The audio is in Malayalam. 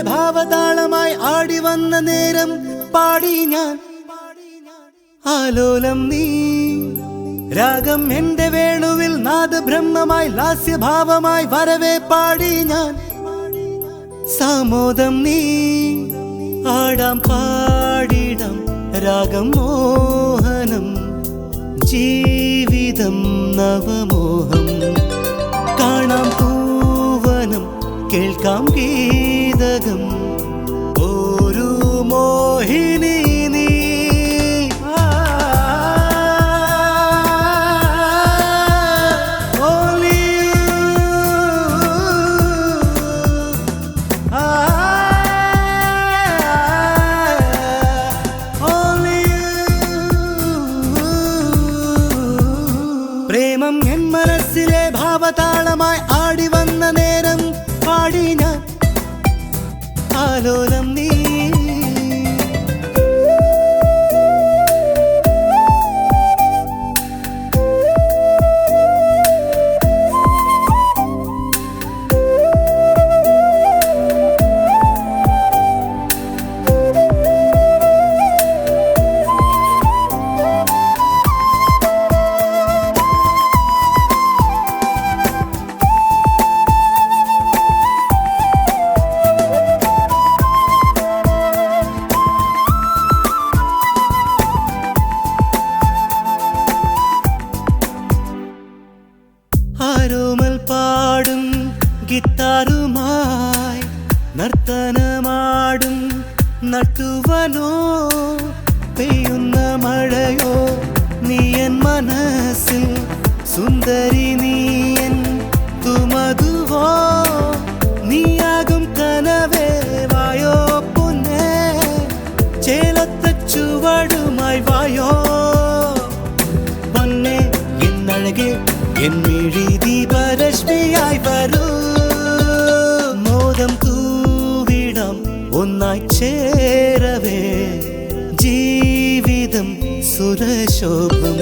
ഭാവതാളമായി ആടി വന്ന നേരം പാടി ഞാൻ ആലോലം നീ രാഗം എന്റെ വേണുവിൽ നാദബ്രഹ്മമായി ലാസ്യഭാവമായി വരവേ പാടി ഞാൻ സാമോദം നീ ആടാം പാടിടം രാഗം മോഹനം ജീവിതം നവമോഹം കാണാം പൂവനം കേൾക്കാം ഗീതകം ഒരു മോഹിനി നീ പ്രേമം എൻ മനസ്സിലെ ഭാവതാളമായി ആടി വന്ന നേരം പാടി ഞാൻ ആലോലം നീ ആരോമൽ പാടും ഗിത്താറുമായി നർത്തനമാടും നട്ടുവനോ പെയ്യുന്ന മഴയോ നീയൻ മനസ്സിൽ സുന്ദരി നീയൻ തുമതുവോ നീയാകും കനവേ വായോ പൊന്നേ ചേലത്ത ചുവടുമായി വായോ പൊന്നേ എന്നഴകെ എന്മിഴി ദീപരശ്മിയായി വരൂ മോദം തൂവിടാം ഒന്നായി ചേരവേ ജീവിതം സുരശോഭം